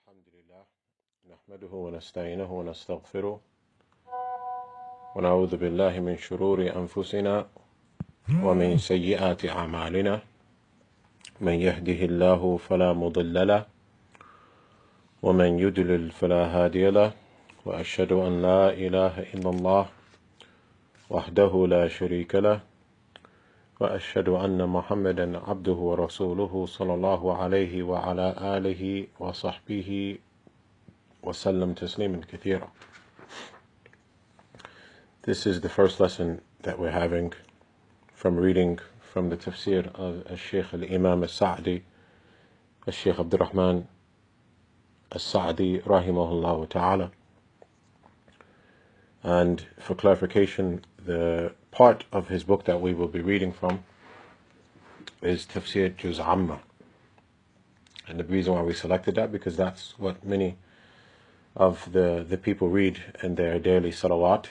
الحمد لله نحمده ونستعينه ونستغفره ونعوذ بالله من شرور أنفسنا ومن سيئات أعمالنا من يهده الله فلا مضل له ومن يضلل فلا هادي له وأشهد أن لا إله إلا الله وحده لا شريك له وأشهد أن محمدا عبده ورسوله صلى الله عليه وعلى آله وصحبه وسلم تسليما كثيرا. This is the first lesson that we're having from reading from the Tafseer of Al-Shaykh Al-Imam Al-Sa'di, Al-Shaykh Abdurrahman Al-Sa'di rahimahullah ta'ala. And for clarification, the part of his book that we will be reading from is Tafseer Juz Amma. And the reason why we selected that, because that's what many of the people read in their daily salawat,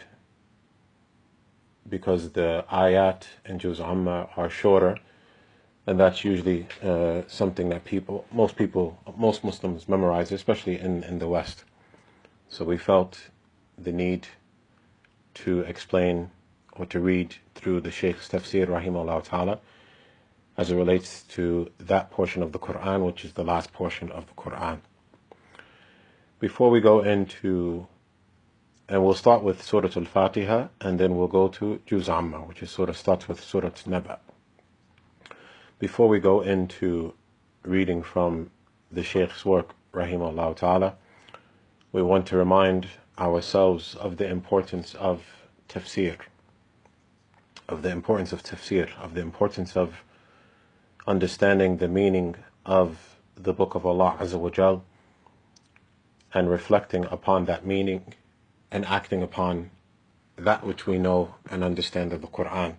because the ayat in Juz Amma are shorter, and that's usually something that most Muslims memorize, especially in the West. So we felt the need to explain or to read through the Shaykh's Tafseer rahimahullah ta'ala as it relates to that portion of the Quran, which is the last portion of the Quran. Before we go into, and we'll start with Surah Al-Fatiha, and then we'll go to Juz Amma, which is starts with Surah Naba. Before we go into reading from the Shaykh's work, rahimahullah ta'ala, we want to remind ourselves of the importance of tafsir, of the importance of understanding the meaning of the Book of Allah Azza wa Jal, and reflecting upon that meaning and acting upon that which we know and understand of the Quran.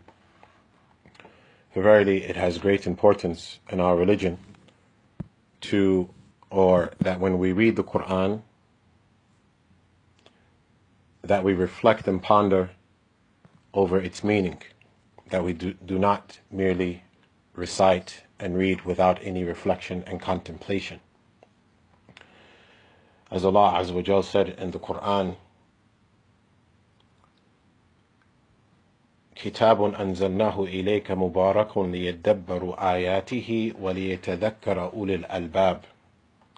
For verily it has great importance in our religion that when we read the Quran, that we reflect and ponder over its meaning, that we do not merely recite and read without any reflection and contemplation. As Allah Azza wa Jal said in the Quran, كتاب أنزلناه إليك مبارك ليدبروا آياته وليتذكر أولي الألباب,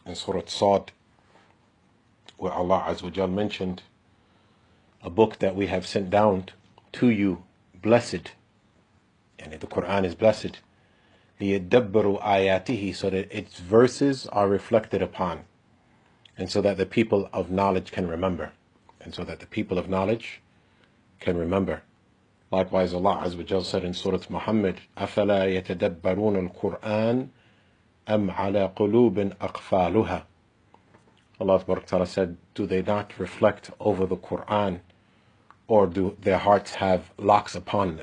in Surah Sad, where Allah Azza wa Jal mentioned a book that we have sent down to you, blessed, and the Quran is blessed, ليدبروا آياته, so that its verses are reflected upon, and so that the people of knowledge can remember. Likewise, Allah Azza wa Jal said in Surah Muhammad, أَفَلَا يَتَدَبَّرُونَ الْقُرْآنَ أَمْ عَلَى قُلُوبٍ أَقْفَالُهَا. Allah Ta'ala said, do they not reflect over the Quran, or do their hearts have locks upon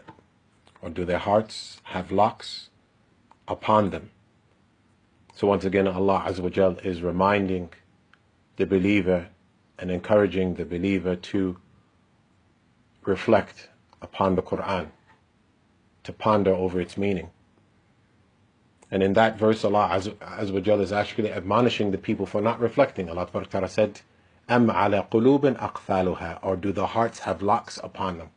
them? So once again, Allah Azza wa Jal is reminding the believer and encouraging the believer to reflect upon the Quran, to ponder over its meaning. And in that verse, Allah Azza wa Jal is actually admonishing the people for not reflecting. Allah Ta'ala said, أَمْ عَلَى قُلُوبٍ أَقْفَالُهَا, or do the hearts have locks upon them?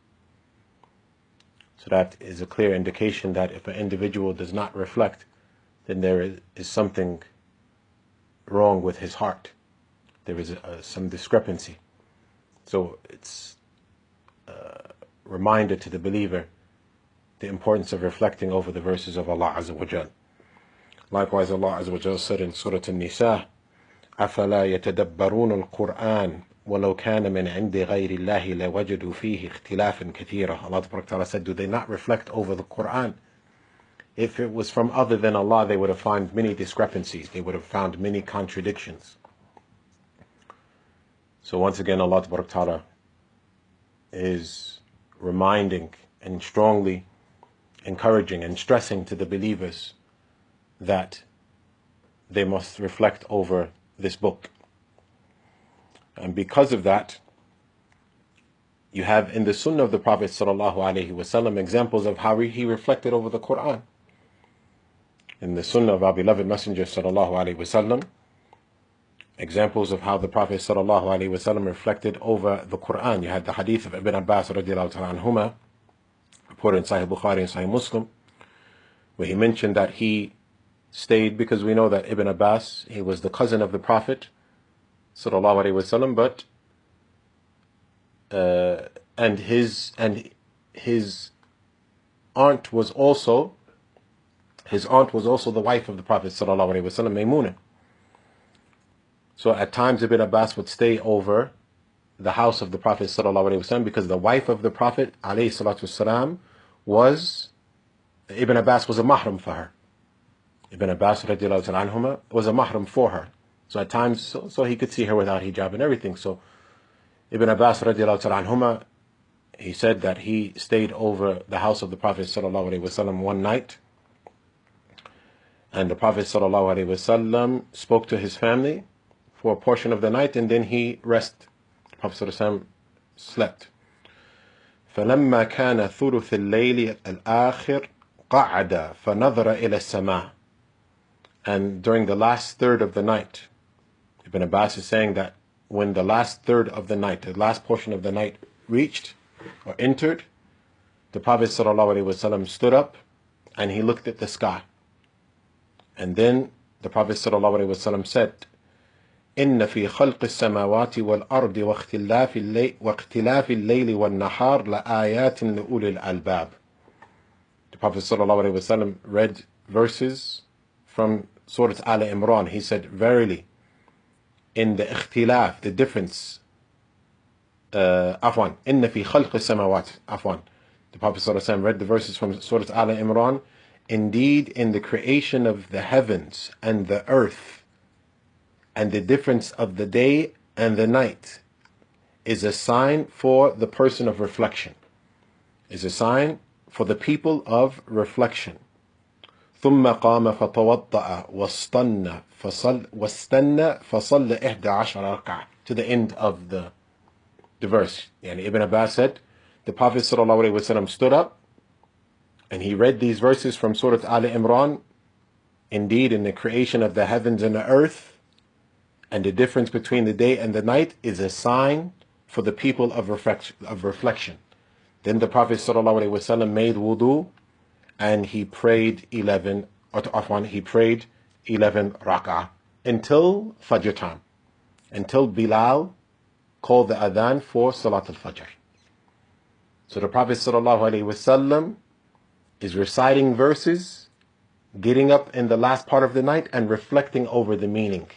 So that is a clear indication that if an individual does not reflect, then there is something wrong with his heart. There is some discrepancy. So it's a reminder to the believer the importance of reflecting over the verses of Allah Azza wa Jal. Likewise, Allah Azza wa Jal said in Surah An-Nisa, أَفَلَا يَتَدَبَّرُونَ الْقُرْآنَ وَلَوْ كَانَ مِنْ عِنْدِ غَيْرِ اللَّهِ لَوَجَدُوا فِيهِ اخْتِلَافًا كَثِيرًا. Allah Ta'ala said, do they not reflect over the Quran? If it was from other than Allah, they would have found many discrepancies. They would have found many contradictions. So once again, Allah Ta'ala is reminding and strongly encouraging and stressing to the believers that they must reflect over this book. And because of that, you have in the Sunnah of the Prophet ﷺ examples of how he reflected over the Quran. In the Sunnah of our beloved Messenger ﷺ, examples of how the Prophet ﷺ reflected over the Quran. You had the hadith of Ibn Abbas radiallahu ta'ala anhuma, reported in Sahih Bukhari and Sahih Muslim, where he mentioned that he stayed, because we know that Ibn Abbas, he was the cousin of the Prophet ﷺ, but and his aunt was also the wife of the Prophet ﷺ, Maymunah. So at times Ibn Abbas would stay over the house of the Prophet ﷺ, because the wife of the Prophet ﷺ was, Ibn Abbas was a mahram for her. Ibn Abbas radiallahu ta'ala anhuma was a mahram for her. So at times, so he could see her without hijab and everything. So Ibn Abbas radiallahu ta'ala anhuma, he said that he stayed over the house of the Prophet ﷺ one night, and the Prophet ﷺ spoke to his family for a portion of the night, and then he rested. The Prophet ﷺ slept. فلما كان ثلث الليل الآخر قعد فنظر إلى السماء. And during the last third of the night, Ibn Abbas is saying that when the last third of the night, the last portion of the night reached or entered, the Prophet ﷺ stood up and he looked at the sky. And then the Prophet ﷺ said, إن في خلق السماوات والأرض واختلاف الليل والنهار لآيات لأولي الألباب. The Prophet ﷺ read verses from Surah Al-Imran. He said, verily, in the ikhtilaf, the difference, إن في خلق السماوات, the Prophet ﷺ read the verses from Surah Al-Imran. Indeed, in the creation of the heavens and the earth, and the difference of the day and the night, is a sign for the person of reflection, is a sign for the people of reflection. ثم قام فتوضأ واستنى فصلى 11 ركعة, to the end of the verse. Yani Ibn Abbas said, the Prophet ﷺ stood up and he read these verses from Surah Al-Imran. Indeed, in the creation of the heavens and the earth, and the difference between the day and the night, is a sign for the people of reflection. Then the Prophet ﷺ made wudu and he prayed 11 rak'ah until Fajr time, until Bilal called the adhan for Salat al-Fajr. So the Prophet ﷺ is reciting verses, getting up in the last part of the night and reflecting over the meaning.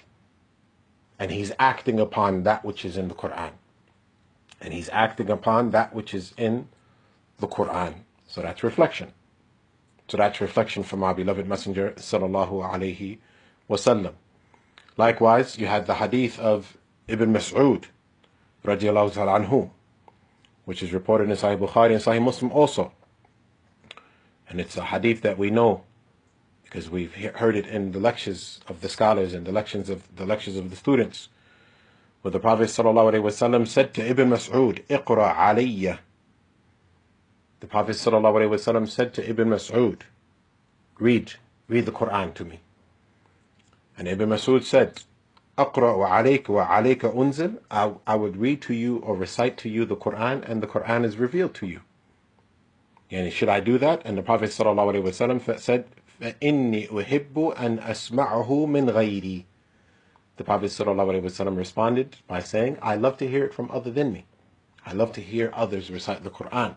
And he's acting upon that which is in the Quran. And he's acting upon that which is in the Quran. So that's reflection. So that's reflection from our beloved Messenger sallallahu alayhi wasallam. Likewise, you had the hadith of Ibn Mas'ud radiallahu ta'ala anhu, which is reported in Sahih Bukhari and Sahih Muslim also. And it's a hadith that we know, because we've heard it in the lectures of the scholars and the lectures of the students, where the Prophet ﷺ said to Ibn Mas'ud, "Iqra alayya." The Prophet ﷺ said to Ibn Mas'ud, read the Quran to me. And Ibn Mas'ud said, "Aqra wa alayka unzil." I would read to you or recite to you the Quran, and the Quran is revealed to you. Yani, should I do that? And the Prophet ﷺ said, فَإِنِّي أُحِبُّ أَنْ أَسْمَعَهُ مِنْ غَيْرِي. The Prophet ﷺ responded by saying, I love to hear it from other than me. I love to hear others recite the Quran.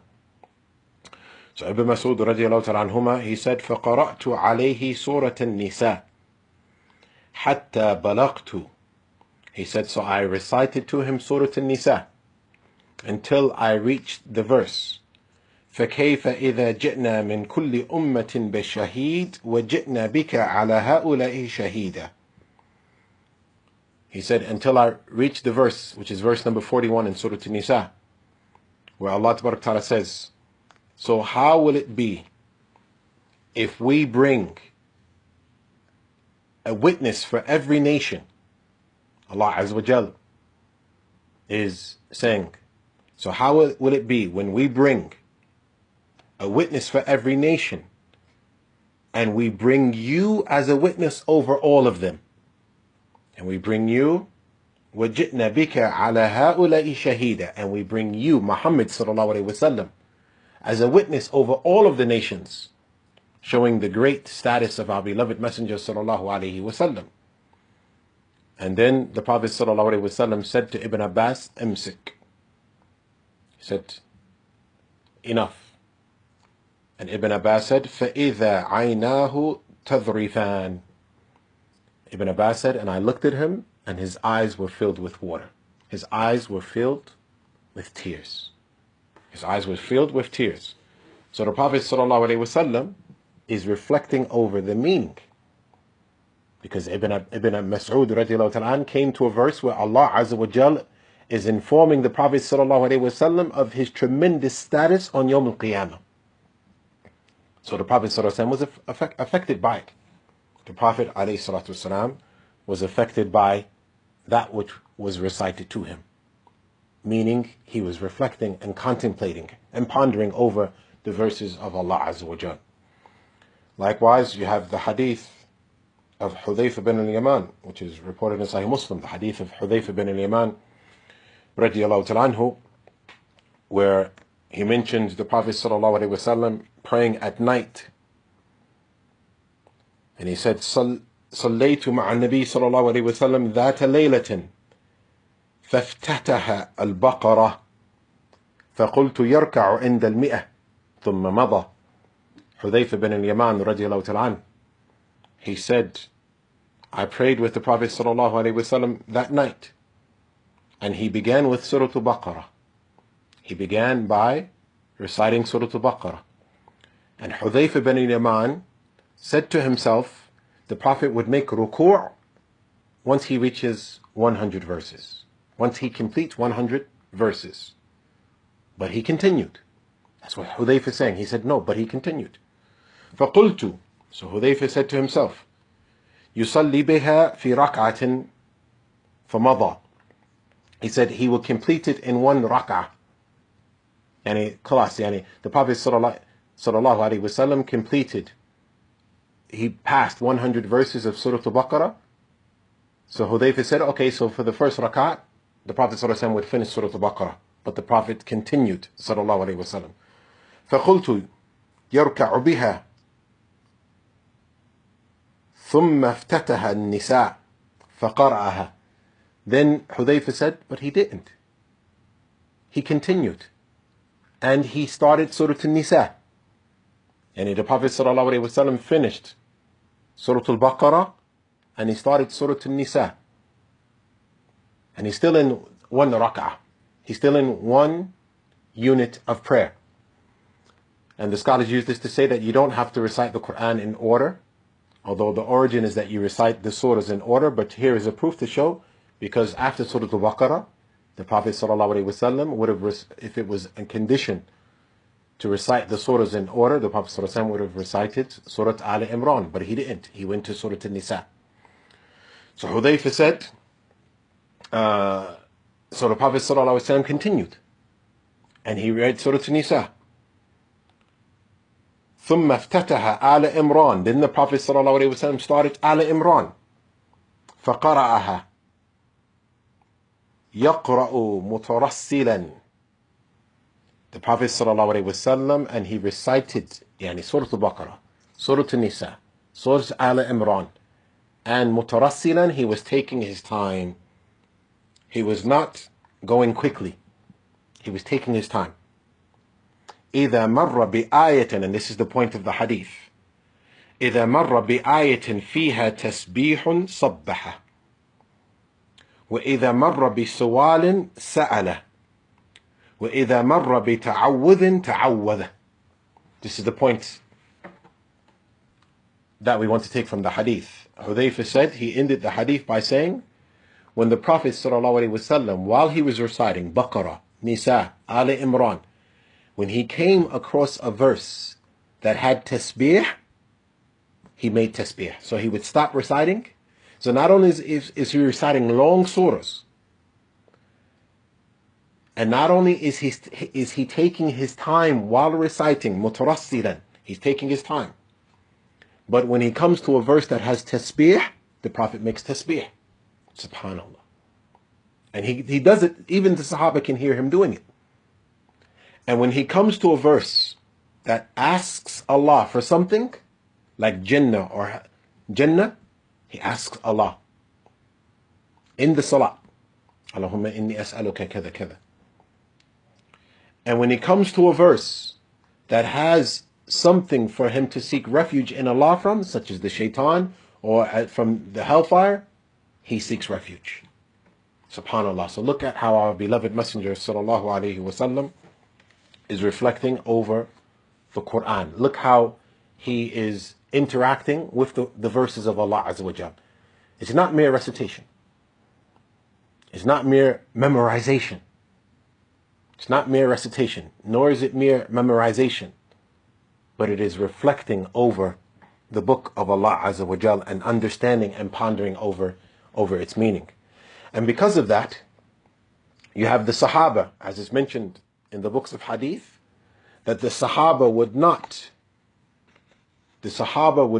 So Ibn Mas'ud radiallahu ta'ala anhuma, he said, فَقَرَأْتُ عَلَيْهِ سُورَةَ النِّسَاءِ حَتَّى بَلَغْتُ. He said, so I recited to him Surah An-Nisa until I reached the verse, فكيف إذا جئنا من كل أمة بشهيد وجئنا بك على هؤلاء شهيدا. He said, until I reached the verse, which is verse number 41 in Surah An-Nisa, where Allah Tabarak Ta'ala says, so how will it be if we bring a witness for every nation? Allah Azza wa Jal is saying, so how will it be when we bring a witness for every nation, and we bring you as a witness over all of them? And we bring you وَجِئْنَا بِكَ عَلَى هَؤُلَاءِ شَهِيدًا, and we bring you, Muhammad sallallahu alayhi wasallam, as a witness over all of the nations, showing the great status of our beloved Messenger sallallahu alayhi wasallam. And then the Prophet sallallahu alayhi wasallam said to Ibn Abbas, "Imsik." He said, "Enough." And Ibn Abbas said, فَإِذَا عَيْنَاهُ تَذْرِفَانِ. Ibn Abbas said, and I looked at him, and his eyes were filled with water. His eyes were filled with tears. His eyes were filled with tears. So the Prophet ﷺ is reflecting over the meaning. Because Ibn Mas'ud radiallahu ta'ala came to a verse where Allah Azza wa Jal is informing the Prophet ﷺ of his tremendous status on Yawm al-Qiyamah. So the Prophet ﷺ was affected by it. The Prophet ﷺ was affected by that which was recited to him. Meaning, he was reflecting and contemplating and pondering over the verses of Allah Azza wa Jal. Likewise, you have the hadith of Hudayfa bin al-Yaman, which is reported in Sahih Muslim, the hadith of Hudayfa bin al-Yaman, radiallahu ta'ala anhu, where he mentions the Prophet sallallahu alayhi wasallam praying at night. And he said, صليت مع النبي صلى الله عليه وسلم ذات ليلة فافتتح البقرة فقلت يركع عند 100 ثم مضى. Hudayfa bin al-Yaman radiallahu ta'ala, he said, I prayed with the Prophet sallallahu alayhi wasallam that night, and he began with Surah Al-Baqarah. He began by reciting Surah Al-Baqarah. And Hudayfa bin al-Yaman said to himself, the Prophet would make ruku' once he reaches 100 verses. Once he completes 100 verses. But he continued. That's what Hudayfa is saying. He said no, but he continued. فَقُلْتُ, so Hudayfa said to himself, يُصَلِّي بِهَا فِي رَكْعَةٍ فَمَضَى. He said he will complete it in one rak'ah. Yani, khalas, yani, the Prophet sallallahu alayhi wasallam completed. He passed 100 verses of Surah Al-Baqarah. So Hudayfa said, okay, so for the first rak'at, the Prophet sallallahu alayhi wasallam would finish Surah Al-Baqarah. But the Prophet continued, sallallahu alayhi wasallam. فَقُلْتُ يَرْكَعُ بِهَا ثُمَّ افتتح النِّسَاء فَقَرَأَهَا. Then Hudayfa said, but he didn't. He continued. And he started Surah An-Nisa. And the Prophet ﷺ finished Surah Al-Baqarah and he started Surah An-Nisa. And he's still in one rak'ah. He's still in one unit of prayer. And the scholars use this to say that you don't have to recite the Quran in order, although the origin is that you recite the surahs in order. But here is a proof to show, because after Surah Al-Baqarah, the Prophet ﷺ would have, if it was a condition to recite the surahs in order, the Prophet ﷺ would have recited Surah Al Imran, but he didn't. He went to Surah An-Nisa. So Hudayfa said, so the Prophet ﷺ continued, and he read Surah An-Nisa. ثم افتتح آل إمران. Then the Prophet ﷺ started Al Imran. فقرأها يقرأ مترسلا. The Prophet ﷺ, and he recited Surah Al-Baqarah, Surah An-Nisa, Surah Al Imran, and mutarassilan, he was taking his time. He was not going quickly. He was taking his time. إذا مر بآية, and this is the point of the hadith, إذا مر بآية فيها تسبيح صبح وإذا مر بسؤال سأل وإذا مر بتعوذ تعوذ. This is the point that we want to take from the hadith. Hudayfa said, he ended the hadith by saying, when the Prophet ﷺ, while he was reciting Baqarah, Nisa, Al Imran, when he came across a verse that had tasbih, he made tasbih. So he would stop reciting. So not only is he reciting long surahs, and not only is he taking his time while reciting, mutarassilan, he's taking his time. But when he comes to a verse that has tasbih, the Prophet makes tasbih. Subhanallah. And he does it, even the Sahaba can hear him doing it. And when he comes to a verse that asks Allah for something, like Jannah or Jannah, he asks Allah in the Salah. Allahumma inni as'aluka kada kada. And when he comes to a verse that has something for him to seek refuge in Allah from, such as the shaitan or from the hellfire, he seeks refuge. SubhanAllah. So look at how our beloved Messenger sallallahu alaihi wasallam is reflecting over the Quran. Look how he is interacting with the verses of Allah Azza wa Jal. It's not mere recitation. It's not mere memorization. It's not mere recitation, nor is it mere memorization, but it is reflecting over the book of Allah Azza wa Jal and understanding and pondering over its meaning. And because of that, you have the Sahaba, as is mentioned in the books of Hadith, that the Sahaba would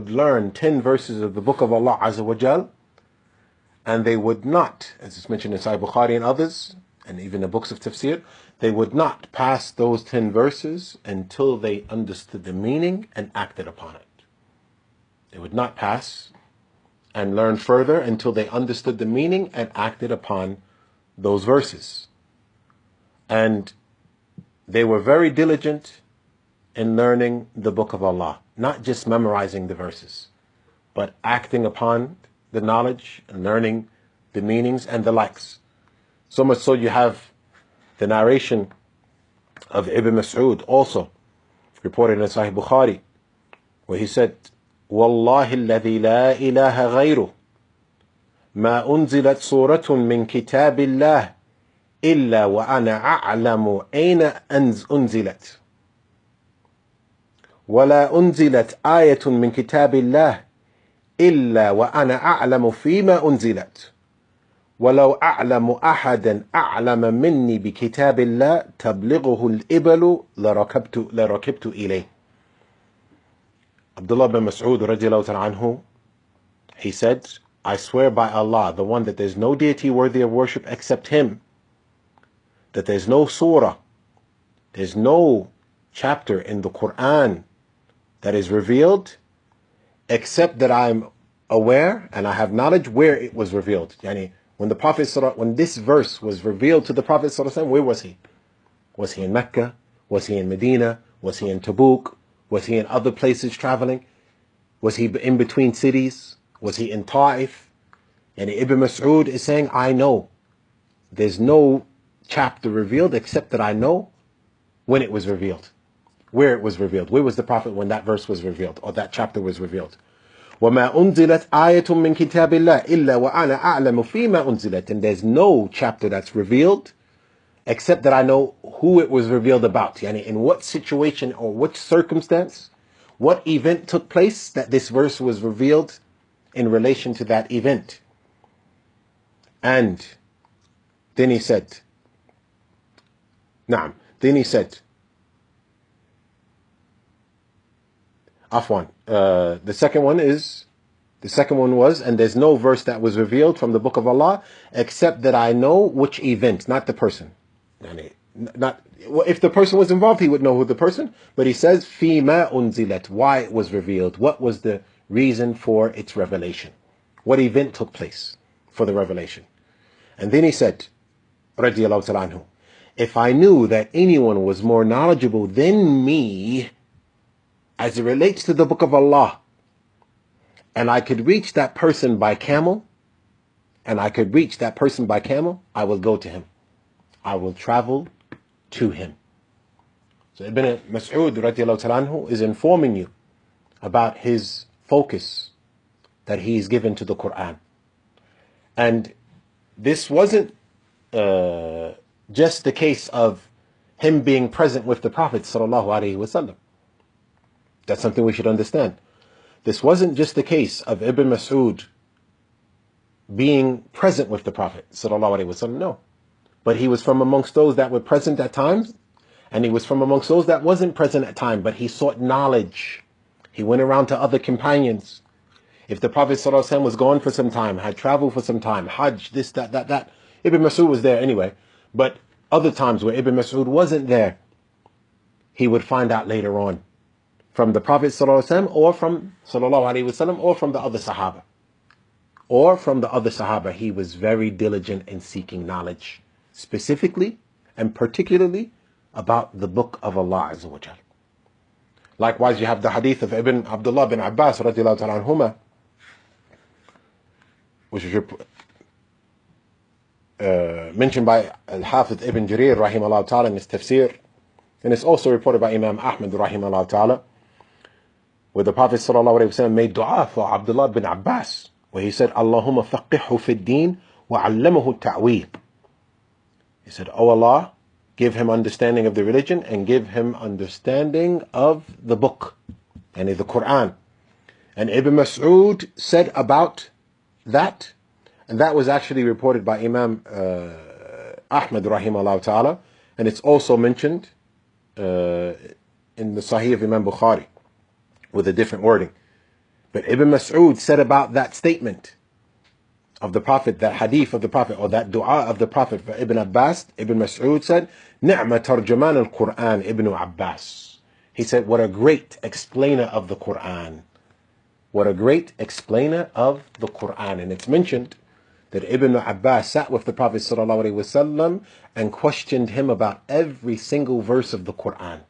learn 10 verses of the book of Allah Azza wa Jal, and they would not, as is mentioned in Sahih Bukhari and others, and even the books of Tafseer, they would not pass those 10 verses until they understood the meaning and acted upon it. They would not pass and learn further until they understood the meaning and acted upon those verses. And they were very diligent in learning the book of Allah, not just memorizing the verses, but acting upon the knowledge and learning the meanings and the likes. So much so you have the narration of Ibn Mas'ud also reported in Sahih Bukhari, where he said, "Wallahi alladhi la ilaha ghayruh, ma unzilat suratun min kitabillah illa wa ana a'lamu ayna unzilat, wa la unzilat ayatun min kitabillah illa wa ana a'lamu fima unzilat. ولو أعلم أحدا أعلم مني بكتاب الله تبلغه الإبل لركبت إليه." Abdullah bin Mas'ud radiallahu ta'ala anhu, he said, "I swear by Allah, the one that there's no deity worthy of worship except Him, that there's no surah, there's no chapter in the Quran that is revealed except that I'm aware and I have knowledge where it was revealed." Yani, when this verse was revealed to the Prophet ﷺ, where was he? Was he in Mecca? Was he in Medina? Was he in Tabuk? Was he in other places traveling? Was he in between cities? Was he in Ta'if? And Ibn Mas'ud is saying, I know. There's no chapter revealed except that I know when it was revealed, where it was revealed. Where was the Prophet when that verse was revealed or that chapter was revealed? وَمَا أُنزِلَتْ آيَةٌ مِّن كِتَابِ اللَّهِ إِلَّا وَأَنَا أَعْلَمُ فِيمَا أُنزِلَتْ. And there's no chapter that's revealed except that I know who it was revealed about. Yani in what situation or what circumstance, what event took place that this verse was revealed in relation to that event. And then he said, Afwan. The second one was, and there's no verse that was revealed from the book of Allah except that I know which event, not the person. If the person was involved, he would know who the person, but he says, Fima unzilat, why it was revealed, what was the reason for its revelation, what event took place for the revelation. And then he said, radiyallahu ta'ala anhu, if I knew that anyone was more knowledgeable than me as it relates to the book of Allah, and I could reach that person by camel, I will go to him. I will travel to him. So Ibn Mas'ud radiallahu ta'ala anhu is informing you about his focus that he is given to the Quran. And this wasn't just the case of him being present with the Prophet sallallahu alaihi wasallam. That's something we should understand. This wasn't just the case of Ibn Mas'ud being present with the Prophet sallallahu alaihi wasallam. No. But he was from amongst those that were present at times, and he was from amongst those that wasn't present at times, but he sought knowledge. He went around to other companions. If the Prophet ﷺ was gone for some time, had traveled for some time, Hajj, this, that, Ibn Mas'ud was there anyway. But other times where Ibn Mas'ud wasn't there, he would find out later on from the Prophet ﷺ or from ﷺ or from the other Sahaba. Or from the other Sahaba. He was very diligent in seeking knowledge, specifically and particularly about the book of Allah Azza wa Jal. Likewise, you have the hadith of Ibn Abdullah bin Abbas radiallahu ta'ala anhuma, which is mentioned by Al-Hafidh Ibn Jarir rahimahullah ta'ala in his Tafseer, and it's also reported by Imam Ahmad rahimahullah ta'ala, where the Prophet sallallahu alayhi wa sallam made dua for Abdullah bin Abbas, where he said, Allahumma faqihhu fi ad-din wa 'allamahu at-ta'wil. He said, Oh Allah, give him understanding of the religion and give him understanding of the book, and the Quran. And Ibn Mas'ud said about that, and that was actually reported by Imam Ahmad rahimahullah ta'ala, and it's also mentioned in the Sahih of Imam Bukhari with a different wording. But Ibn Mas'ud said about that statement of the Prophet, that hadith of the Prophet, or that dua of the Prophet for Ibn Abbas, Ibn Mas'ud said, Ni'ma tarjaman al-Quran Ibn Abbas. He said, what a great explainer of the Quran. What a great explainer of the Quran. And it's mentioned that Ibn Abbas sat with the Prophet ﷺ and questioned him about every single verse of the Quran.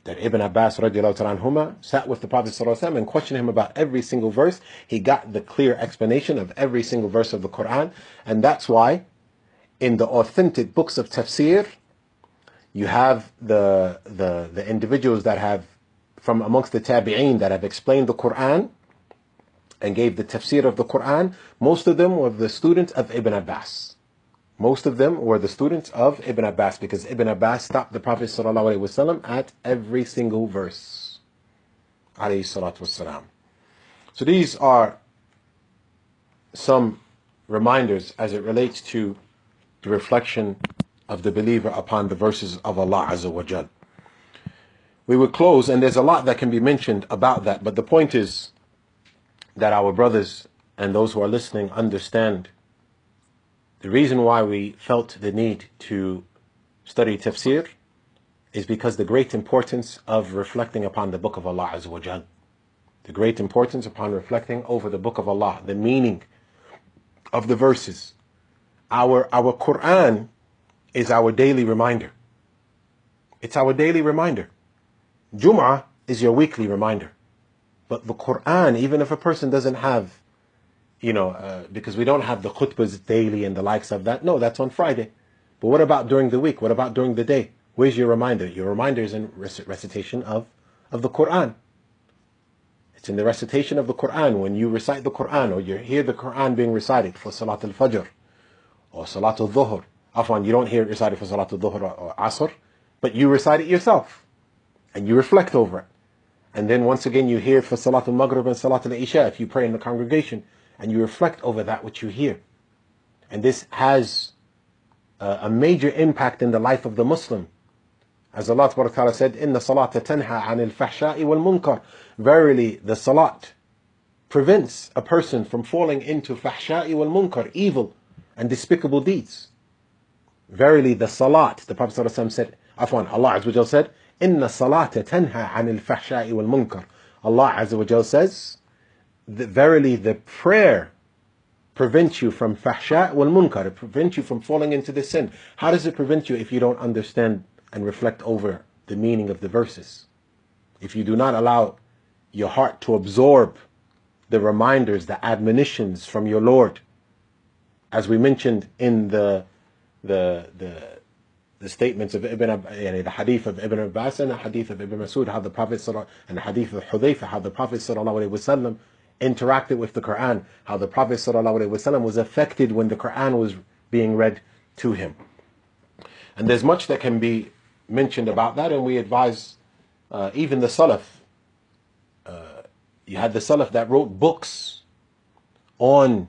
That Ibn Abbas radiallahu ta'ala anhuma sat with the Prophet ﷺ and questioned him about every single verse. He got the clear explanation of every single verse of the Quran. And that's why in the authentic books of Tafseer, you have the individuals that have, from amongst the Tabi'een, that have explained the Quran and gave the Tafseer of the Quran. Most of them were the students of Ibn Abbas. Most of them were the students of Ibn Abbas, because Ibn Abbas stopped the Prophet ﷺ at every single verse. Alayhi salatu wassalam. So these are some reminders as it relates to the reflection of the believer upon the verses of Allah Azza wa Jal. We will close, and there's a lot that can be mentioned about that, but the point is that our brothers and those who are listening understand the reason why we felt the need to study Tafseer is because the great importance of reflecting upon the Book of Allah Azza wa Jal. The great importance upon reflecting over the Book of Allah, the meaning of the verses. Our Quran is our daily reminder. It's our daily reminder. Jum'ah is your weekly reminder. But the Quran, even if a person doesn't have, because we don't have the khutbahs daily and the likes of that. No, that's on Friday. But what about during the week? What about during the day? Where's your reminder? Your reminder is in recitation of the Quran. It's in the recitation of the Quran. When you recite the Quran, or you hear the Quran being recited for Salat al-Fajr or Salat al-Dhuhr. Afwan, you don't hear it recited for Salat al-Dhuhr or Asr, but you recite it yourself and you reflect over it. And then once again you hear it for Salat al-Maghrib and Salat al-Isha if you pray in the congregation, and you reflect over that which you hear. And this has a major impact in the life of the Muslim. As Allah Ta'ala said, إِنَّ الصَّلَاةَ تَنْهَى عَنِ الْفَحْشَاءِ وَالْمُنْكَرِ. Verily, the salat prevents a person from falling into fahsha'i wal munkar, evil and despicable deeds. Verily, the salat, the Prophet ﷺ said, Allah Azza wa Jal said, إِنَّ الصَّلَاةَ تَنْهَى عَنِ الْفَحْشَاءِ وَالْمُنْكَرِ. Allah Azza wa Jal says, verily the prayer prevents you from fahsha wal munkar. It prevents you from falling into the sin. How does it prevent you if you don't understand and reflect over the meaning of the verses? If you do not allow your heart to absorb the reminders, the admonitions from your Lord, as we mentioned in the statements of the hadith of Ibn Abbas and the hadith of Ibn Mas'ud, how the Prophet and the hadith of Hudayfa, how the Prophet sallallahu alaihi wasallam interacted with the Quran, how the Prophet ﷺ was affected when the Quran was being read to him. And there's much that can be mentioned about that, and we advise even the Salaf. You had the Salaf that wrote books on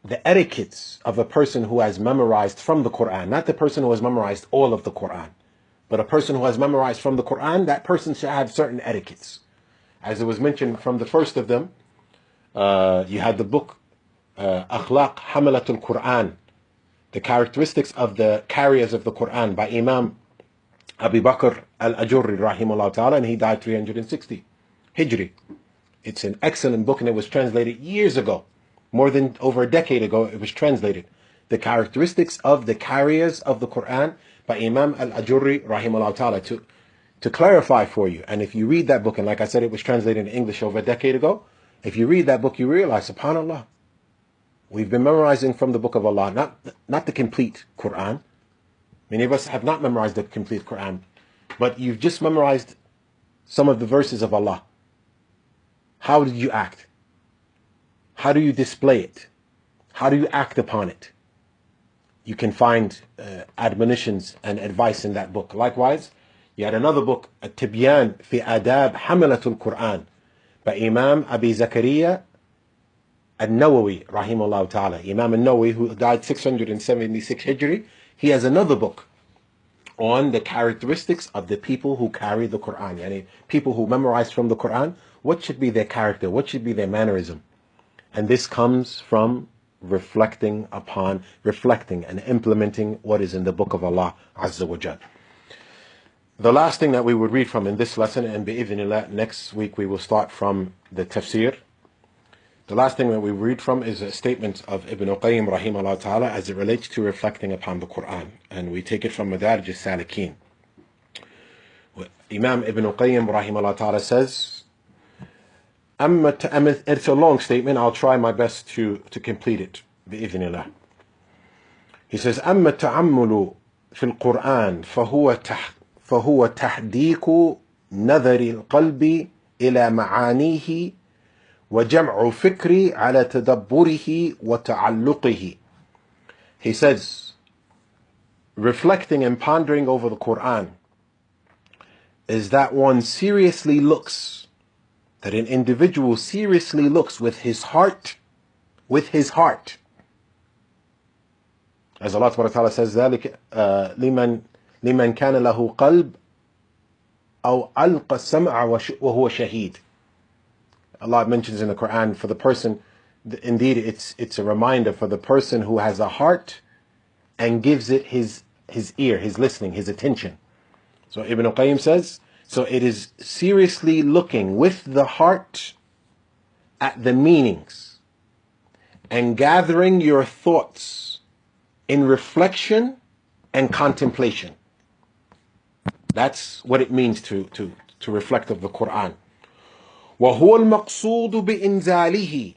the etiquettes of a person who has memorized from the Quran, not the person who has memorized all of the Quran, but a person who has memorized from the Quran. That person should have certain etiquettes. As it was mentioned from the first of them, you had the book Akhlaq Hamalatul Quran, the characteristics of the carriers of the Quran, by Imam Abu Bakr al-Ajurri rahimahullah ta'ala, and he died 360 Hijri. It's an excellent book, and it was translated years ago. More than over a decade ago, it was translated. The characteristics of the carriers of the Quran by Imam al-Ajurri rahimahullah ta'ala, to clarify for you. And if you read that book, and like I said, it was translated in English over a decade ago, if you read that book, you realize, subhanAllah, we've been memorizing from the book of Allah, not the complete Quran. Many of us have not memorized the complete Quran, but you've just memorized some of the verses of Allah. How did you act? How do you display it? How do you act upon it? You can find admonitions and advice in that book. Likewise, you had another book, At-Tibyan fi Adab Hamalatul Quran, by Imam Abi Zakaria al-Nawawi rahimahullah ta'ala. Imam al-Nawawi, who died 676 Hijri, he has another book on the characteristics of the people who carry the Quran. Yani people who memorize from the Quran, what should be their character, what should be their mannerism. And this comes from reflecting and implementing what is in the book of Allah Azza wa Jal. The last thing that we would read from in this lesson, and bi'idhnillah, next week we will start from the Tafseer. The last thing that we read from is a statement of Ibn Qayyim rahimahullah ta'ala as it relates to reflecting upon the Quran. And we take it from Madarij al-Salikin. Imam Ibn Qayyim rahimahullah ta'ala says, it's a long statement, I'll try my best to complete it, bi'idhnillah. He says, أما التأمل في القرآن فهو تحديق نظر القلب إلى معانيه وجمع فكري على تدبره وتعلقه. He says, reflecting and pondering over the Quran is that one seriously looks, that an individual seriously looks with his heart, As Allah subhanahu wa ta'ala says, ذلك لمن كان له قلب أو ألقى السمع وهو شهيد. Allah mentions in the Quran, for the person, indeed it's a reminder for the person who has a heart and gives it his ear, his listening, his attention. So Ibn Qayyim says, so it is seriously looking with the heart at the meanings and gathering your thoughts in reflection and contemplation. That's what it means to reflect of the Quran. وهو المقصود بإنزاله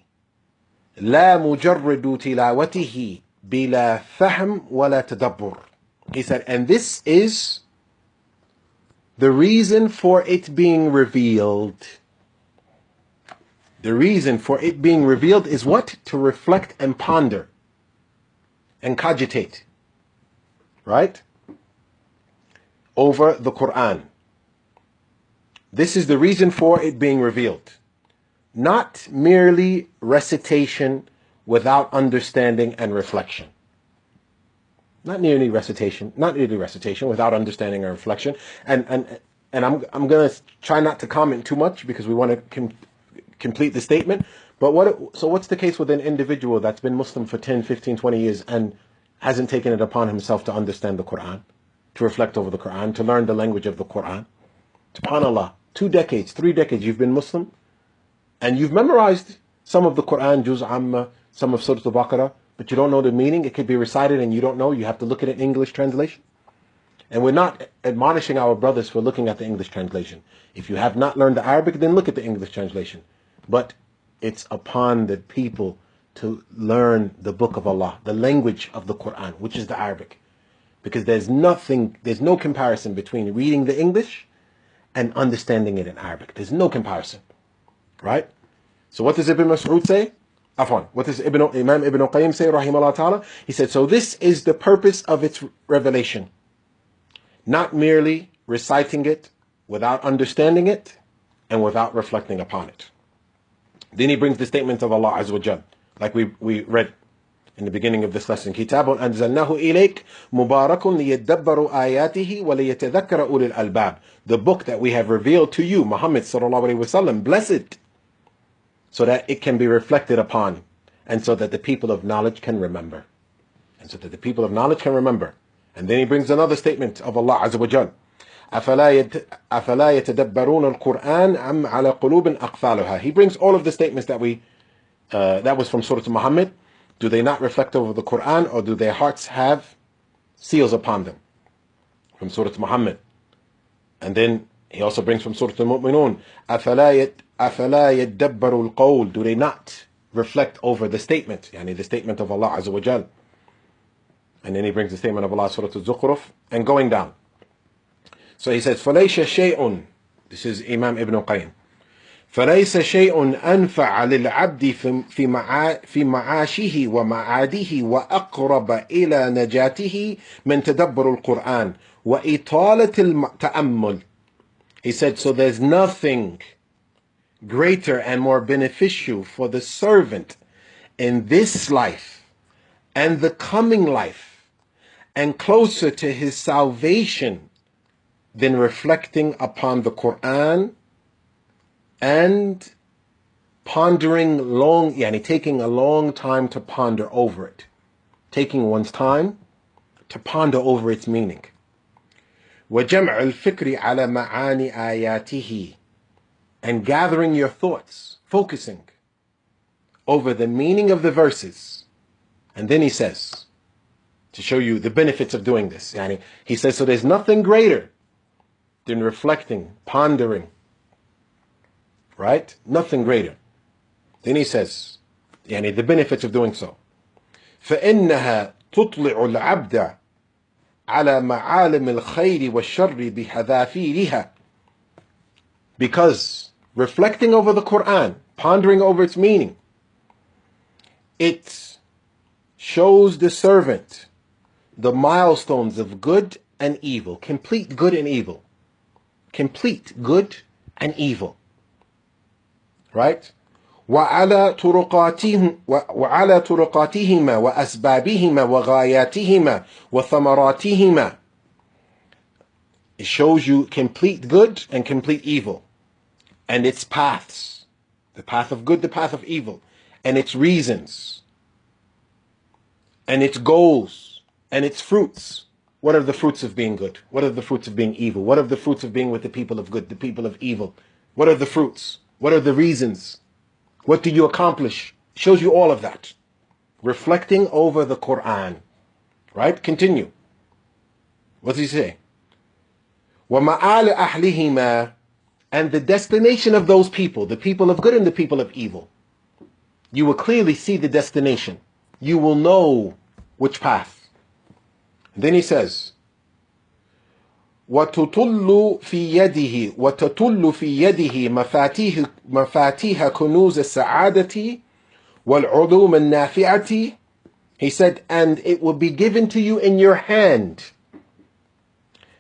لا مجرد تلاوته بلا فهم ولا تدبر. He said, and this is the reason for it being revealed. The reason for it being revealed is what? To reflect and ponder and cogitate, right? Over the Quran. This is the reason for it being revealed. Not merely recitation without understanding and reflection. Not merely recitation without understanding and reflection. And I'm going to try not to comment too much because we want to complete the statement. But what's the case with an individual that's been Muslim for 10, 15, 20 years and hasn't taken it upon himself to understand the Quran, to reflect over the Quran, to learn the language of the Quran? SubhanAllah, 2 decades, 3 decades you've been Muslim and you've memorized some of the Quran, Juz Amma, some of Surah Al-Baqarah, but you don't know the meaning. It could be recited and you don't know. You have to look at it in English translation. And we're not admonishing our brothers for looking at the English translation. If you have not learned the Arabic, then look at the English translation. But it's upon the people to learn the book of Allah, the language of the Quran, which is the Arabic. Because there's no comparison between reading the English and understanding it in Arabic. There's no comparison. Right? So what does Ibn Mas'ud say? What does Imam Ibn Qayyim say, rahimahullah ta'ala? He said, so this is the purpose of its revelation. Not merely reciting it without understanding it and without reflecting upon it. Then he brings the statement of Allah Azza wa Jal, like we read in the beginning of this lesson. كِتَابٌ أَنزَلْنَاهُ إِلَيْكَ مُبَارَكٌ لِيَدَّبَّرُوا آيَاتِهِ وَلِيَتَذَكَّرَ أُولِي الْأَلْبَابِ. The book that we have revealed to you, Muhammad sallallahu alaihi wasallam, blessed, so that it can be reflected upon and so that the people of knowledge can remember. And so that the people of knowledge can remember. And then he brings another statement of Allah Azza wa Jal. أَفَلَا يَتَدَبَّرُونَ الْقُرْآنَ أَمْ عَلَى قُلُوبٍ أَقْفَالُهَا. He brings all of the statements that was from Surah Muhammad. Do they not reflect over the Quran, or do their hearts have seals upon them? From Surah Muhammad. And then he also brings from Surah Al-Mu'minun, أَفَلَا يَدَّبَّرُوا الْقَوْلِ. Do they not reflect over the statement, yani the statement of Allah Azza wa Jal? And then he brings the statement of Allah, Surah Al-Zukhruf, and going down. So he says, فَلَيْسَ شَيْءٌ. This is Imam Ibn Qayyim. فليس شيء أنفع للعبد في معاشه ومعاده وأقرب إلى نجاته من تدبر القرآن وإطالة التأمل. He said, so there's nothing greater and more beneficial for the servant in this life and the coming life and closer to his salvation than reflecting upon the Quran and pondering long, taking a long time to ponder over it. Taking one's time to ponder over its meaning. وَجَمْعُ الْفِكْرِ عَلَى مَعَانِ آيَاتِهِ. And gathering your thoughts, focusing over the meaning of the verses. And then he says, to show you the benefits of doing this, he says, so there's nothing greater than reflecting, pondering, right? Nothing greater. Then he says, the benefits of doing so. فإنها تطلع العبد على معالم الخير والشر بحذافيرها. Because reflecting over the Quran, pondering over its meaning, it shows the servant the milestones of good and evil, complete good and evil. Complete good and evil. Right? وعلى طرقاتهما وأسبابهما وغاياتهما وثمراتهما. It shows you complete good and complete evil, and its paths, the path of good, the path of evil, and its reasons, and its goals, and its fruits. What are the fruits of being good? What are the fruits of being evil? What are the fruits of being with the people of good, the people of evil? What are the fruits? What are the reasons? What do you accomplish? It shows you all of that. Reflecting over the Quran. Right? Continue. What does he say? وَمَآلِ أَحْلِهِمَا. And the destination of those people, the people of good and the people of evil. You will clearly see the destination. You will know which path. And then he says, وتطل في يده مفاتيح كنوز السعادة والعلوم النافعة. He said, and it will be given to you in your hand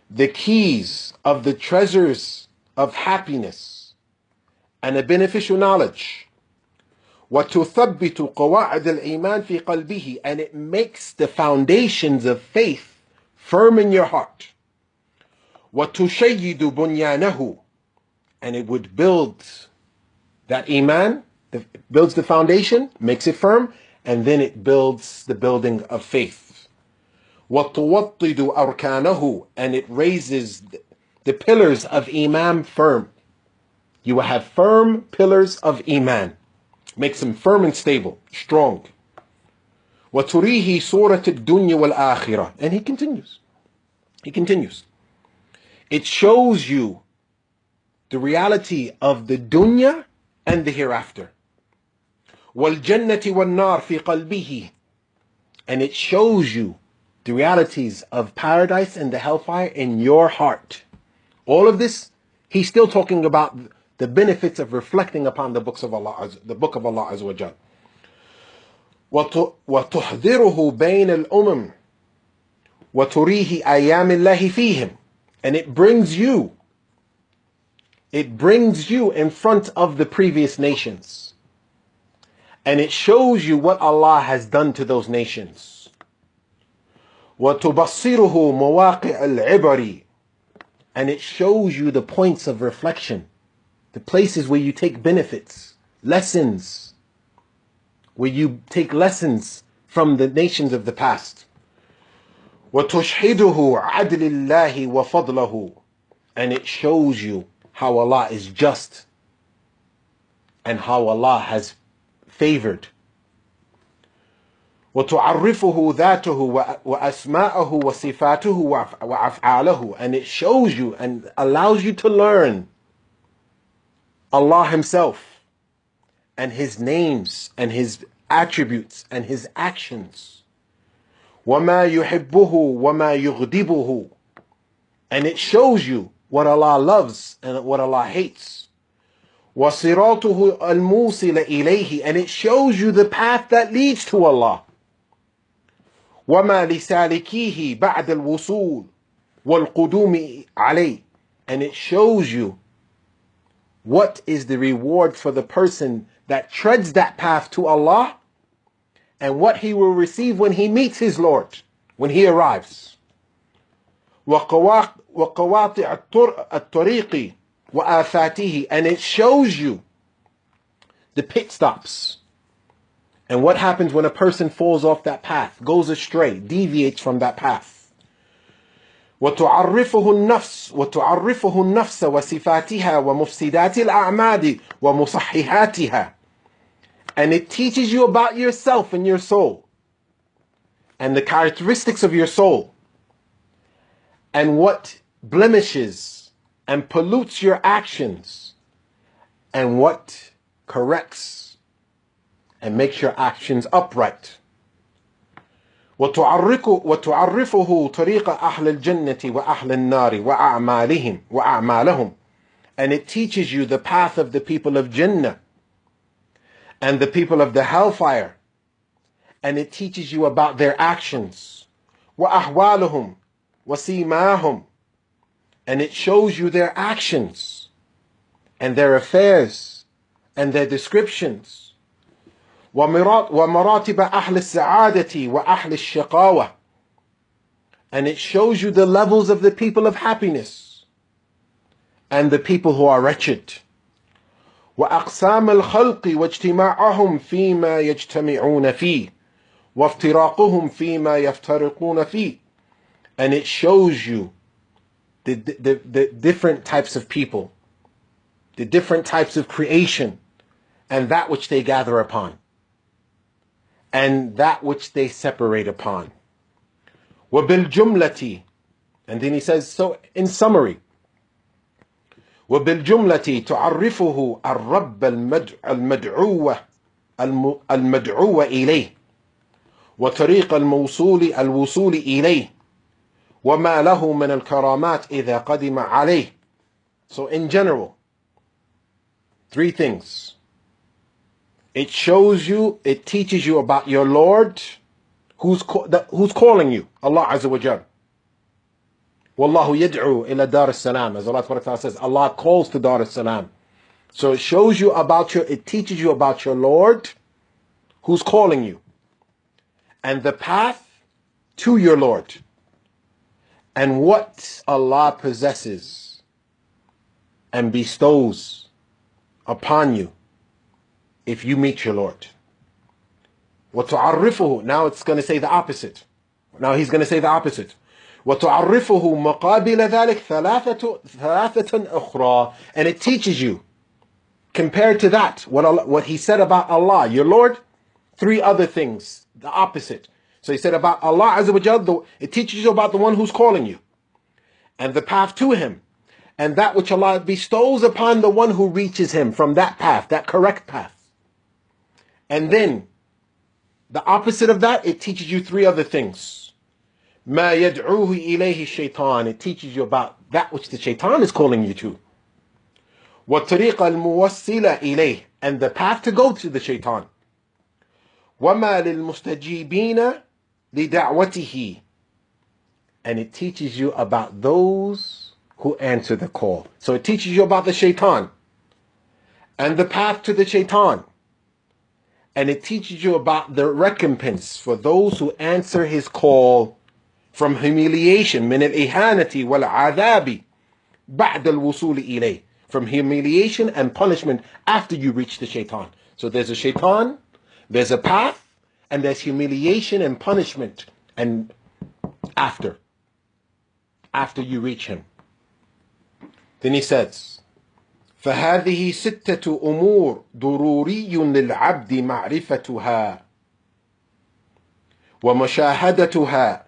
the keys of the treasures of happiness and a beneficial knowledge. وتثبت قواعد الإيمان في قلبه. And it makes the foundations of faith firm in your heart. وَتُشَيِّدُ بُنْيَانَهُ. And it would build that iman, builds the foundation, makes it firm, and then it builds the building of faith. وَتُوَطِّدُ أَرْكَانَهُ. And it raises the pillars of iman firm. You will have firm pillars of iman. Makes them firm and stable, strong. وَتُرِيهِ صُورَةَ الدُّنْيَا وَالْآخِرَةِ. And he continues. It shows you the reality of the dunya and the hereafter. وَالْجَنَّةِ وَالنَّارِ فِي قَلْبِهِ. And it shows you the realities of paradise and the hellfire in your heart. All of this, he's still talking about the benefits of reflecting upon the book of Allah Azza wa Jal. وَتُحْذِرُهُ بَيْنَ الْأُمَمِ وَتُرِيهِ أَيَامِ اللَّهِ فِيهِمْ. And it brings you in front of the previous nations. And it shows you what Allah has done to those nations. وَتُبَصِّرُهُ مَوَاقِعَ الْعِبَرِ. And it shows you the points of reflection, the places where you take benefits, lessons where you take lessons from the nations of the past. وَتُشْهِدُهُ عَدْلِ اللَّهِ وَفَضْلَهُ, and it shows you how Allah is just and how Allah has favored. وَتُعَرِّفُهُ ذَاتُهُ وَأَسْمَاءَهُ وَصِفَاتُهُ وَأَفْعَالَهُ, and it shows you and allows you to learn Allah Himself and His names and His attributes and His actions. وَمَا يُحِبُّهُ وَمَا يُغْضِبُهُ, and it shows you what Allah loves and what Allah hates. وَصِرَاطُهُ الْمُوصِلَ إِلَيْهِ, and it shows you the path that leads to Allah. وَمَا لِسَالِكِيهِ بَعْدَ الْوُصُولِ وَالْقُدُومِ عَلَيْهِ, and it shows you what is the reward for the person that treads that path to Allah, and what he will receive when he meets his Lord, when he arrives. وَقَوَاطِعَ الطَّرِيقِ وَآفَاتِهِ, and it shows you the pit stops and what happens when a person falls off that path, goes astray, deviates from that path. وتعرفه النفس وصفاتها ومفسدات الأعمال ومصححاتها, and it teaches you about yourself and your soul and the characteristics of your soul and what blemishes and pollutes your actions and what corrects and makes your actions upright. وتعرفه طريق أهل الجنة وأهل النار وأعمالهم, and it teaches you the path of the people of Jannah and the people of the hellfire, and it teaches you about their actions. وأحوالهم وسيماهم, and it shows you their actions and their affairs and their descriptions. ومراتب أهل السعادة وأهل الشقاوة, and it shows you the levels of the people of happiness and the people who are wretched. وأقسام الخلق واجتماعهم فيما يجتمعون فيه وافتراقهم فيما يفترقون فيه, and it shows you the different types of people, the different types of creation, and that which they gather upon and that which they separate upon. وَبِالْجُمْلَةِ, and then he says, so in summary, وَبِالْجُمْلَةِ تُعَرِّفُهُ الرَّبَّ المدعو إليه وطريق الوصول إليه وما له من الكرامات إذا قدم عليه. So in general, three things. It shows you, it teaches you about your Lord, who's calling you, Allah Azza wa Jal. Wallahu yad'u ila dar as-salam, as Allah says, Allah calls to dar as-salam. So it shows you about it teaches you about your Lord, who's calling you, and the path to your Lord, and what Allah possesses and bestows upon you if you meet your Lord. وَتُعَرِّفُهُ, now it's going to say the opposite. Now he's going to say the opposite. وَتُعَرِّفُهُ مَقَابِلَ ذَلِكَ ثَلَاثَةً أُخْرَى, and it teaches you, compared to that, what he said about Allah, your Lord, three other things, the opposite. So he said about Allah Azza wa Jal, it teaches you about the one who's calling you, and the path to Him, and that which Allah bestows upon the one who reaches Him from that path, that correct path. And then, the opposite of that, it teaches you three other things. مَا يَدْعُوهُ إِلَيْهِ الشَّيْطَانِ, it teaches you about that which the shaitan is calling you to. وَالطَّرِيقَ الْمُوَصِّلَ إِلَيْهِ, and the path to go to the shaitan. وَمَا لِلْمُسْتَجِيبِينَ لِدَعْوَتِهِ, and it teaches you about those who answer the call. So it teaches you about the shaitan and the path to the shaitan. And it teaches you about the recompense for those who answer his call from humiliation, من الإهانة والعذاب بعد الوصول إليه, from humiliation and punishment after you reach the shaitan. So there's a shaitan, There's a path, and there's humiliation and punishment, and after you reach him. Then he says, فهذه ستة أمور ضروري للعبد معرفتها ومشاهدتها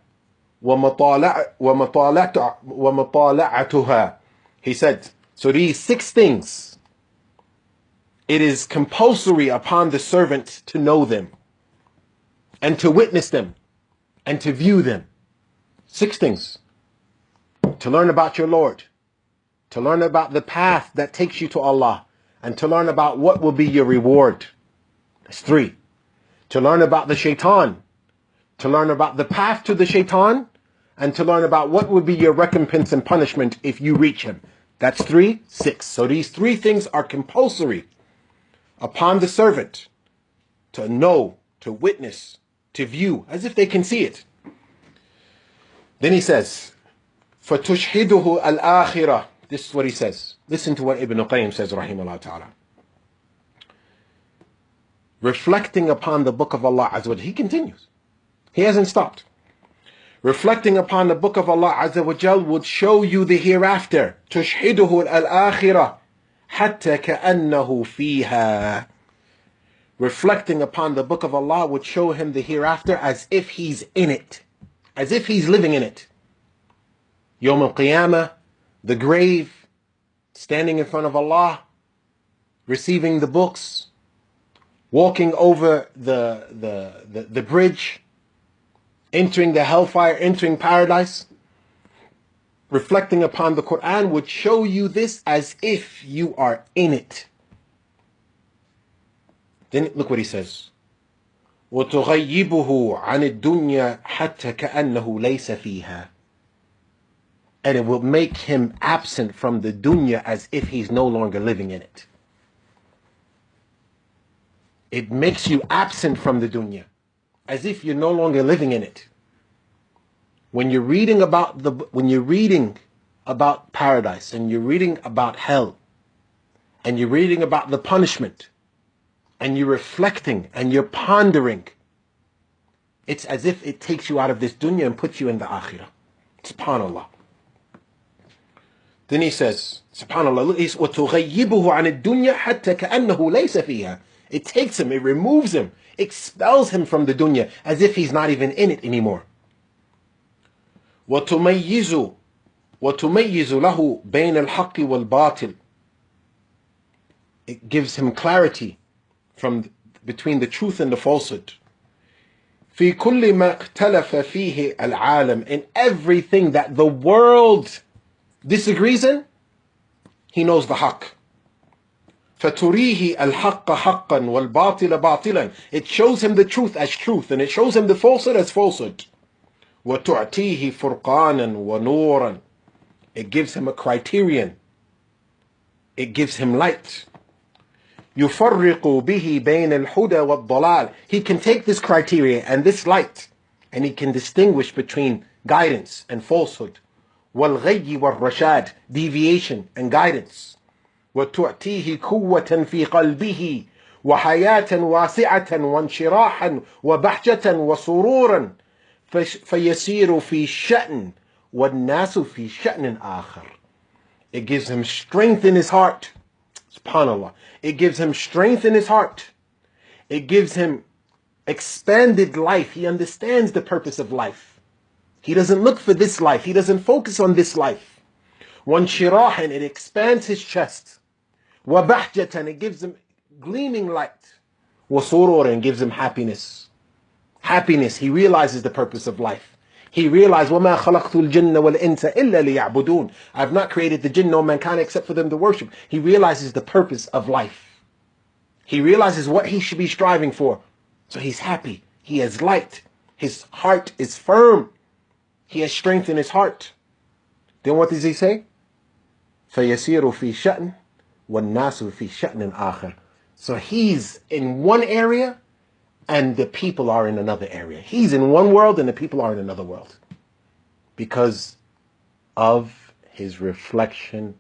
ومطالعتها. He said, so these 6 things, it is compulsory upon the servant to know them and to witness them and to view them. 6 things. To learn about your Lord, to learn about the path that takes you to Allah, and to learn about what will be your reward. That's 3. To learn about the shaitan, to learn about the path to the shaitan, and to learn about what will be your recompense and punishment if you reach him. That's 3, 6. So these 3 things are compulsory upon the servant to know, to witness, to view, as if they can see it. Then he says, فَتُشْهِدُهُ الْآخِرَةِ. This is what he says. Listen to what Ibn Qayyim says, rahimahullah ta'ala. Reflecting upon the book of Allah Azza wa Jal, he continues. He hasn't stopped. Reflecting upon the book of Allah Azza wa Jal would show you the hereafter. تُشْهِدُهُ الْآخِرَةِ حَتَّى كَأَنَّهُ فِيهَا. Reflecting upon the book of Allah would show him the hereafter as if he's in it, as if he's living in it. Yawm al-Qiyamah, the grave, standing in front of Allah, receiving the books, walking over the bridge, entering the hellfire, entering paradise. Reflecting upon the Quran would show you this as if you are in it. Then look what he says. وَتُغَيِّبُهُ عَنِ الدُّنْيَا حَتَّى كَأَنَّهُ لَيْسَ فِيهَا. And it will make him absent from the dunya as if he's no longer living in it. It makes you absent from the dunya as if you're no longer living in it. When you're reading about paradise, and you're reading about hell, and you're reading about the punishment, and you're reflecting and you're pondering, it's as if it takes you out of this dunya and puts you in the akhirah. SubhanAllah. Then he says, SubhanAllah, وَتُغَيِّبُهُ عَنِ الدُّنْيَا حَتَّى كَأَنَّهُ لَيْسَ فِيهَا. It takes him, it removes him, expels him from the dunya as if he's not even in it anymore. وَتُمَيِّزُ لَهُ بَيْنَ الْحَقِّ وَالْبَاطِلِ. It gives him clarity between the truth and the falsehood. في كل ما اختلف فيه العالم. In everything that the world disagrees in, he knows the haqq. فَتُرِيهِ الْحَقَّ حَقًّا وَالْبَاطِلَ بَاطِلًا. It shows him the truth as truth, and it shows him the falsehood as falsehood. وَتُعْتِيهِ فُرْقَانًا وَنُورًا. It gives him a criterion. It gives him light. يُفَرِّقُ بِهِ بَيْنَ الْحُدَى وَالضَّلَالِ. He can take this criteria and this light, and he can distinguish between guidance and falsehood. وَالْغَيِّ وَالرَّشَادِ. Deviation and guidance. وَتُعْتِيهِ قُوَّةً فِي قَلْبِهِ وَحَيَاةً وَاسِعَةً وَانْشِرَاحًا وَبَهْجَةً وَسُرُورًا فَيَسِيرُ فِي شَأْنٍ وَالنَّاسُ فِي شَأْنٍ آخَرٍ. It gives him strength in his heart. SubhanAllah. It gives him strength in his heart. It gives him expanded life. He understands the purpose of life. He doesn't look for this life. He doesn't focus on this life. وَانْشِرَاحًا. It expands his chest. وَبَهْجَةً. It gives him gleaming light. وَسُرُورًا. Gives him happiness. Happiness. He realizes the purpose of life. He realized, وَمَا خَلَقْتُ الْجِنَّ وَالْإِنسَ إِلَّا لِيَعْبُدُونَ. I've not created the jinn nor mankind except for them to worship. He realizes the purpose of life. He realizes what he should be striving for. So he's happy. He has light. His heart is firm. He has strength in his heart. Then what does he say? فَيَسِيرُ فِي شَأْنٍ وَالنَّاسُ فِي شَأْنٍ آخَرٍ. So he's in one area, and the people are in another area. He's in one world and the people are in another world. Because of his reflection,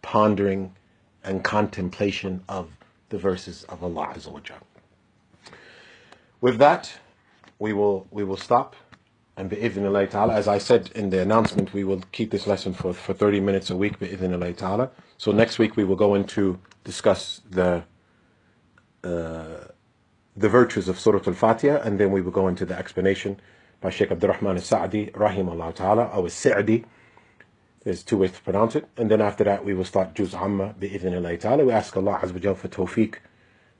pondering, and contemplation of the verses of Allah Azza wa Jalla. With that, we will stop. And bi'idhnillahi ta'ala, as I said in the announcement, we will keep this lesson for 30 minutes a week, bi'idhnillahi ta'ala. So next week we will go into discuss the virtues of Surah Al-Fatiha, and then we will go into the explanation by Shaykh Abdurrahman al-Sa'di, rahimahullah ta'ala, or al-Sa'di. There's two ways to pronounce it. And then after that we will start Juz Amma, bi'idhnillahi ta'ala. We ask Allah Azza wa Jal for tawfiq.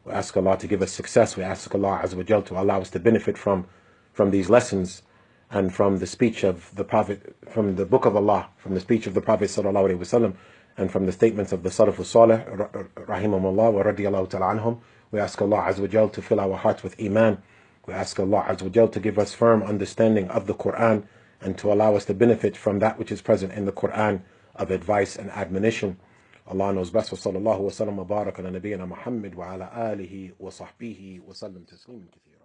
We ask Allah to give us success. We ask Allah Azza wa Jal to allow us to benefit from these lessons and from the speech of the Prophet, from the book of Allah, from the speech of the Prophet sallallahu alaihi wasallam, and from the statements of the Salaf al-Salih, rahimahumullah wa radiyallahu ta'ala anhum. We ask Allah Azza wa Jal to fill our hearts with iman. We ask Allah Azza wa Jal to give us firm understanding of the Quran and to allow us to benefit from that which is present in the Quran of advice and admonition. Allah knows best. Wa sallallahu wa sallam wa barak ala nabiyyina Muhammad wa ala alihi wa sahbihi wa sallam tasliman kathira.